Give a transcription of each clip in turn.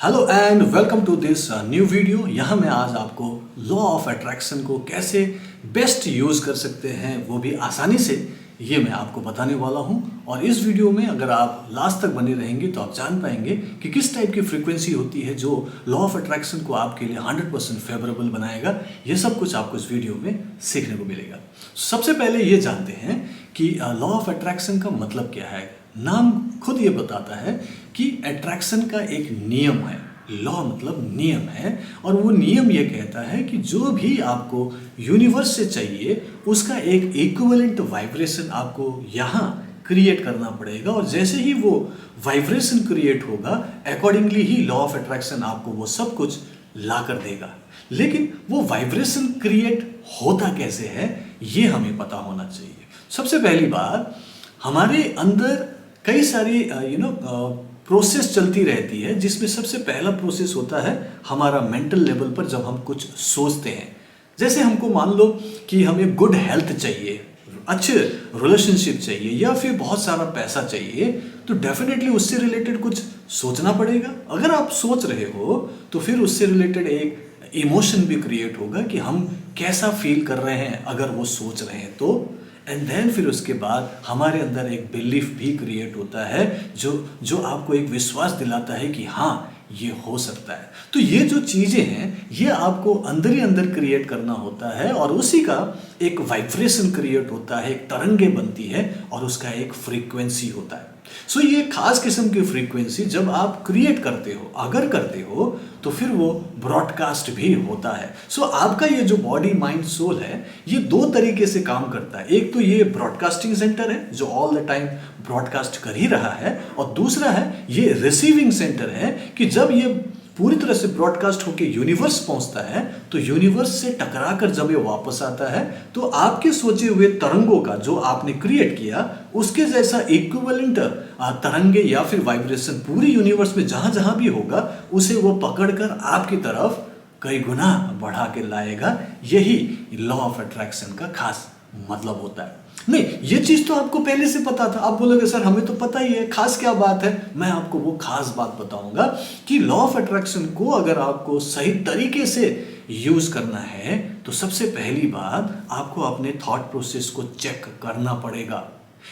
Hello and welcome to this new video. यहाँ मैं आज आपको लॉ ऑफ अट्रैक्शन को कैसे बेस्ट यूज़ कर सकते हैं वो भी आसानी से, ये मैं आपको बताने वाला हूँ। और इस वीडियो में अगर आप लास्ट तक बने रहेंगे तो आप जान पाएंगे कि किस टाइप की फ्रीक्वेंसी होती है जो लॉ ऑफ अट्रैक्शन को आपके लिए 100% फेवरेबल बनाएगा। ये सब कुछ आपको इस वीडियो में सीखने को मिलेगा। सबसे पहले ये जानते हैं कि लॉ ऑफ अट्रैक्शन का मतलब क्या है। नाम खुद ये बताता है कि अट्रैक्शन का एक नियम है। लॉ मतलब नियम है, और वो नियम ये कहता है कि जो भी आपको यूनिवर्स से चाहिए उसका एक इक्विवेलेंट वाइब्रेशन आपको यहाँ क्रिएट करना पड़ेगा। और जैसे ही वो वाइब्रेशन क्रिएट होगा, accordingly he law of attraction आपको वो सब कुछ ला कर देगा। लेकिन वो वाइब्रेशन क्रिएट होता कैसे है ये हमें पता होना चाहिए। सबसे पहली बात, हमारे अंदर कई सारी प्रोसेस चलती रहती है, जिसमें सबसे पहला प्रोसेस होता है हमारा मेंटल लेवल पर। जब हम कुछ सोचते हैं, जैसे हमको मान लो कि हमें गुड हेल्थ चाहिए, अच्छे रिलेशनशिप चाहिए, या फिर बहुत सारा पैसा चाहिए, तो डेफिनेटली उससे रिलेटेड कुछ सोचना पड़ेगा। अगर आप सोच रहे हो तो फिर उससे रिलेटेड एक इमोशन भी क्रिएट होगा कि हम कैसा फील कर रहे हैं अगर वो सोच रहे हैं तो। एंड देन फिर उसके बाद हमारे अंदर एक बिलीफ भी क्रिएट होता है जो आपको एक विश्वास दिलाता है कि हाँ ये हो सकता है। तो ये जो चीज़ें हैं ये आपको अंदर ही अंदर क्रिएट करना होता है, और उसी का एक वाइब्रेशन क्रिएट होता है, एक तरंगे बनती है, और उसका एक फ्रीक्वेंसी होता है। सो ये खास किस्म की फ्रीक्वेंसी जब आप क्रिएट करते हो, अगर करते हो, तो फिर वो ब्रॉडकास्ट भी होता है। सो आपका ये जो बॉडी माइंड सोल है ये दो तरीके से काम करता है। एक तो ये ब्रॉडकास्टिंग सेंटर है जो ऑल द टाइम ब्रॉडकास्ट कर ही रहा है, और दूसरा है ये रिसीविंग सेंटर है कि जब ये पूरी तरह से ब्रॉडकास्ट होकर यूनिवर्स पहुंचता है तो यूनिवर्स से टकरा कर जब ये वापस आता है तो आपके सोचे हुए तरंगों का जो आपने क्रिएट किया उसके जैसा इक्विवेलेंट तरंगे या फिर वाइब्रेशन पूरी यूनिवर्स में जहां जहां भी होगा उसे वो पकड़कर आपकी तरफ कई गुना बढ़ा के लाएगा। यही लॉ ऑफ अट्रैक्शन का खास मतलब होता है। नहीं, ये चीज तो आपको पहले से पता था। आप बोलोगे सर हमें तो पता ही है, खास क्या बात है। मैं आपको वो खास बात बताऊंगा कि लॉ ऑफ अट्रैक्शन को अगर आपको सही तरीके से यूज करना है तो सबसे पहली बात आपको अपने थॉट प्रोसेस को चेक करना पड़ेगा।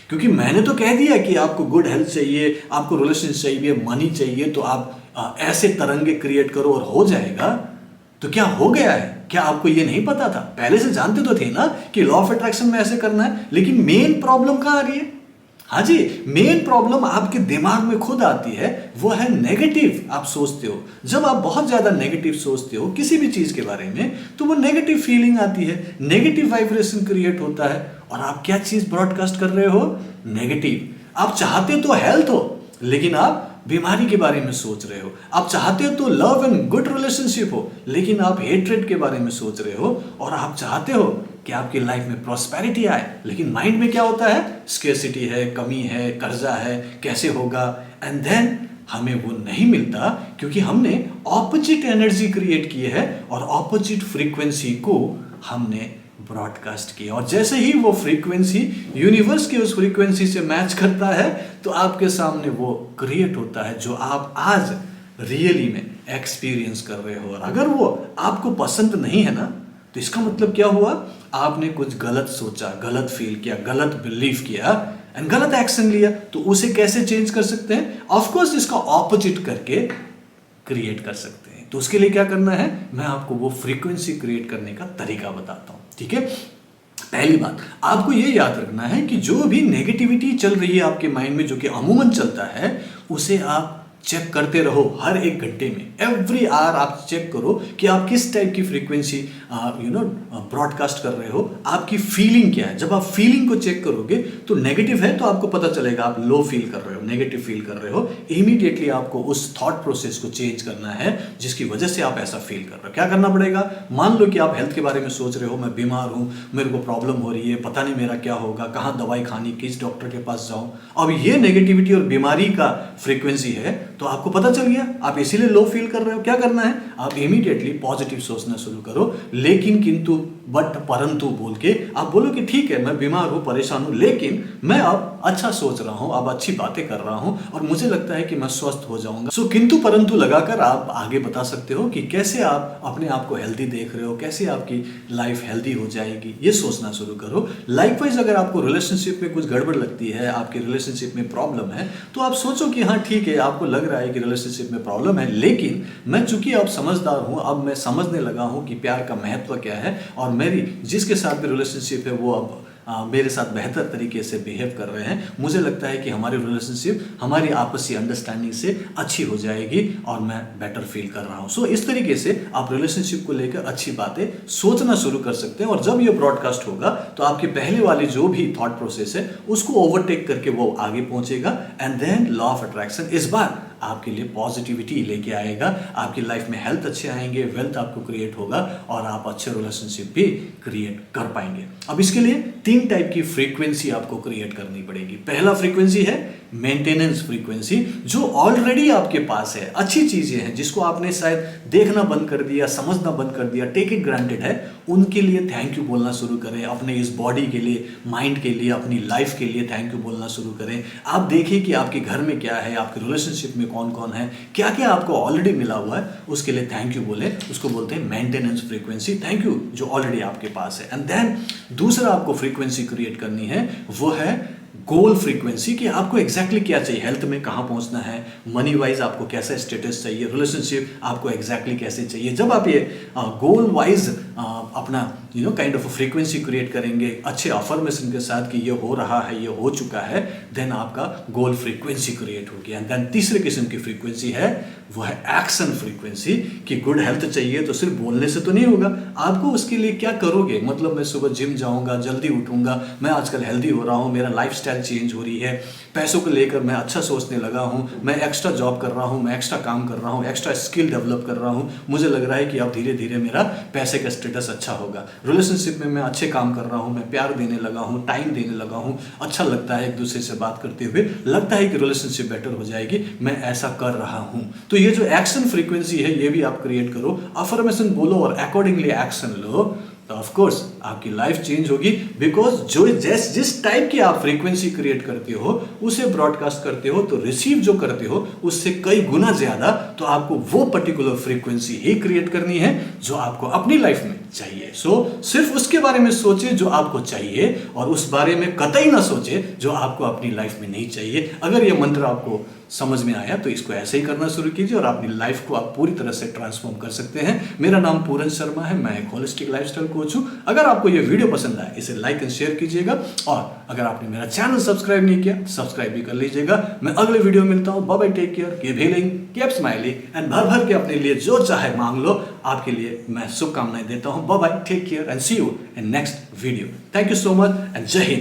क्योंकि मैंने तो कह दिया कि आपको गुड हेल्थ चाहिए, आपको रिलेशन चाहिए, मनी चाहिए, तो आप ऐसे तरंगे क्रिएट करो और हो जाएगा। तो क्या हो गया है? क्या आपको ये नहीं पता था? पहले से जानते तो थे ना कि लॉ ऑफ अट्रैक्शन में ऐसे करना है। लेकिन मेन प्रॉब्लम कहाँ आ रही है? हाँ जी, मेन प्रॉब्लम आपके दिमाग में खुद आती है, वो है नेगेटिव आप सोचते हो। जब आप बहुत ज्यादा नेगेटिव सोचते हो किसी भी चीज के बारे में तो वो नेगेटिव फीलिंग आती है, नेगेटिव वाइब्रेशन क्रिएट होता है, और आप क्या चीज ब्रॉडकास्ट कर रहे हो? नेगेटिव। आप चाहते तो हेल्थ हो लेकिन आप बीमारी के बारे में सोच रहे हो। आप चाहते हो तो लव एंड गुड रिलेशनशिप हो लेकिन आप हेट्रेड के बारे में सोच रहे हो। और आप चाहते हो कि आपकी लाइफ में प्रॉस्पेरिटी आए लेकिन माइंड में क्या होता है? स्केर्सिटी है, कमी है, कर्जा है, कैसे होगा। एंड देन हमें वो नहीं मिलता क्योंकि हमने ऑपोजिट एनर्जी क्रिएट की है और ऑपोजिट फ्रीक्वेंसी को हमने ब्रॉडकास्ट किया। और जैसे ही वो फ्रीक्वेंसी यूनिवर्स के उस फ्रीक्वेंसी से मैच करता है तो आपके सामने वो क्रिएट होता है जो आप आज रियली में एक्सपीरियंस कर रहे हो। और अगर वो आपको पसंद नहीं है ना तो इसका मतलब क्या हुआ? आपने कुछ गलत सोचा, गलत फील किया, गलत बिलीव किया एंड गलत एक्शन लिया। तो उसे कैसे चेंज कर सकते हैं? ऑफकोर्स इसका ऑपोजिट करके क्रिएट कर सकते हैं। तो उसके लिए क्या करना है, मैं आपको वो फ्रीक्वेंसी क्रिएट करने का तरीका बताता हूं। ठीक है, पहली बात आपको ये याद रखना है कि जो भी नेगेटिविटी चल रही है आपके माइंड में, जो कि अमूमन चलता है, उसे आप चेक करते रहो हर एक घंटे में। एवरी आवर आप चेक करो कि आप किस टाइप की फ्रीक्वेंसी ब्रॉडकास्ट कर रहे हो, आपकी फीलिंग क्या है। जब आप फीलिंग को चेक करोगे तो नेगेटिव है तो आपको पता चलेगा आप लो फील कर रहे हो, नेगेटिव फील कर रहे हो। इमीडिएटली आपको उस थॉट प्रोसेस को चेंज करना है जिसकी वजह से आप ऐसा फील कर रहे हो। क्या करना पड़ेगा? मान लो कि आप हेल्थ के बारे में सोच रहे हो, मैं बीमार हूँ, मेरे को प्रॉब्लम हो रही है, पता नहीं मेरा क्या होगा, कहाँ दवाई खानी, किस डॉक्टर के पास जाऊँ। अब ये नेगेटिविटी और बीमारी का फ्रीक्वेंसी है तो आपको पता चल गया आप इसीलिए लो फील कर रहे हो। क्या करना है, आप इमीडिएटली पॉजिटिव सोचना शुरू करो, लेकिन किंतु बट परंतु बोल के आप बोलो कि ठीक है मैं बीमार हूं, परेशान हूं, लेकिन मैं अब अच्छा सोच रहा हूं, अब अच्छी बातें कर रहा हूं और मुझे लगता है कि मैं स्वस्थ हो जाऊंगा। सो किंतु परंतु लगाकर आप आगे बता सकते हो कि कैसे आप अपने आप को हेल्दी देख रहे हो, कैसे आपकी लाइफ हेल्दी हो जाएगी, ये सोचना शुरू करो। लाइकवाइज अगर आपको रिलेशनशिप में कुछ गड़बड़ लगती है, आपके रिलेशनशिप में प्रॉब्लम है, तो आप सोचो कि हाँ ठीक है, आपको लग रहा है कि रिलेशनशिप में प्रॉब्लम है, लेकिन मैं चूंकि अब समझदार हूं, अब मैं समझने लगा हूं कि प्यार का महत्व क्या है और मेरी जिसके साथ भी रिलेशनशिप है वो अब मेरे साथ बेहतर तरीके से बिहेव कर रहे हैं। मुझे लगता है कि हमारी रिलेशनशिप हमारी आपसी अंडरस्टैंडिंग से अच्छी हो जाएगी और मैं बेटर फील कर रहा हूँ। सो इस तरीके से आप रिलेशनशिप को लेकर अच्छी बातें सोचना शुरू कर सकते हैं और जब ये ब्रॉडकास्ट होगा तो आपकी पहले वाली जो भी थॉट प्रोसेस है उसको ओवरटेक करके वो आगे पहुंचेगा and then law of attraction इस बार आपके लिए पॉजिटिविटी लेके आएगा। आपकी लाइफ में हेल्थ अच्छे आएंगे, वेल्थ आपको क्रिएट होगा और आप अच्छे रिलेशनशिप भी क्रिएट कर पाएंगे। अब इसके लिए 3 टाइप की फ्रीक्वेंसी आपको क्रिएट करनी पड़ेगी। पहला फ्रीक्वेंसी है मेंटेनेंस फ्रीक्वेंसी, जो ऑलरेडी आपके पास है, अच्छी चीजें हैं जिसको आपने शायद देखना बंद कर दिया, समझना बंद कर दिया, टेक इट ग्रांटेड है, उनके लिए थैंक यू बोलना शुरू करें। अपने इस बॉडी के लिए, माइंड के लिए, अपनी लाइफ के लिए थैंक यू बोलना शुरू करें। आप देखिए कि आपके घर में क्या है, आपके रिलेशनशिप में कौन कौन है, क्या क्या आपको ऑलरेडी मिला हुआ है, उसके लिए थैंक यू बोले। उसको बोलते हैं मेंटेनेंस फ्रीक्वेंसी, थैंक यू जो ऑलरेडी आपके पास है। एंड देन दूसरा आपको फ्रीक्वेंसी क्रिएट करनी है, वो है गोल फ्रीक्वेंसी, कि आपको एग्जैक्टली क्या चाहिए, हेल्थ में कहाँ पहुंचना है, मनी वाइज आपको कैसा स्टेटस चाहिए, रिलेशनशिप आपको एग्जैक्टली कैसे चाहिए। जब आप ये गोल वाइज अपना काइंड ऑफ फ्रीक्वेंसी क्रिएट करेंगे अच्छे अफर्मेशन के साथ कि ये हो रहा है, ये हो चुका है, देन आपका गोल फ्रीक्वेंसी क्रिएट होगी। एंड देन तीसरे किस्म की फ्रीक्वेंसी है, वो है एक्शन फ्रीक्वेंसी, कि गुड हेल्थ चाहिए तो सिर्फ बोलने से तो नहीं होगा, आपको उसके लिए क्या करोगे। मतलब मैं सुबह जिम जाऊंगा, जल्दी उठूंगा, मैं आजकल हेल्दी हो रहा हूँ, मेरा लाइफस्टाइल चेंज हो रही है, पैसों को लेकर मैं अच्छा सोचने लगा हूँ, मैं एक्स्ट्रा जॉब कर रहा हूँ, मैं एक्स्ट्रा काम कर रहा हूँ, एक्स्ट्रा स्किल डेवलप कर रहा हूँ, मुझे लग रहा है कि अब धीरे धीरे मेरा पैसे का स्टेटस अच्छा होगा, रिलेशनशिप में मैं अच्छे काम कर रहा हूँ, मैं प्यार देने लगा हूँ, टाइम देने लगा हूँ, अच्छा लगता है एक दूसरे से बात करते हुए, लगता है कि रिलेशनशिप बेटर हो जाएगी, मैं ऐसा कर रहा हूँ। तो ये जो एक्शन फ्रीक्वेंसी है ये भी आप क्रिएट करो, अफर्मेशन बोलो और अकॉर्डिंगली एक्शन लो, तो ऑफ कोर्स आपकी लाइफ चेंज होगी। बिकॉज जो जिस टाइप की आप फ्रीक्वेंसी क्रिएट करते हो, उसे ब्रॉडकास्ट करते हो, तो रिसीव जो करते हो उससे कई गुना ज्यादा तो आपको वो पर्टिकुलर फ्रीक्वेंसी ही क्रिएट करनी है जो आपको अपनी लाइफ में चाहिए। सो सिर्फ उसके बारे में सोचे जो आपको चाहिए और उस बारे में कतई ना सोचे जो आपको अपनी लाइफ में नहीं चाहिए। अगर ये मंत्र आपको समझ में आया तो इसको ऐसे ही करना शुरू कीजिए और अपनी लाइफ को आप पूरी तरह से ट्रांसफॉर्म कर सकते हैं। मेरा नाम पूरन शर्मा है, मैं एक होलिस्टिक लाइफस्टाइल कोच हूं। अगर आपको ये वीडियो पसंद आए इसे लाइक एंड शेयर कीजिएगा और अगर आपने मेरा चैनल सब्सक्राइब नहीं किया सब्सक्राइब भी कर लीजिएगा। मैं अगले वीडियो में मिलता हूं। Bye bye, take care, keep healing, keep smiling and भर भर के अपने लिए जो चाहे मांग लो। आपके लिए मैं शुभकामनाएं देता हूं। Bye bye, take care and see you in next video. Thank you so much and जय हिंद।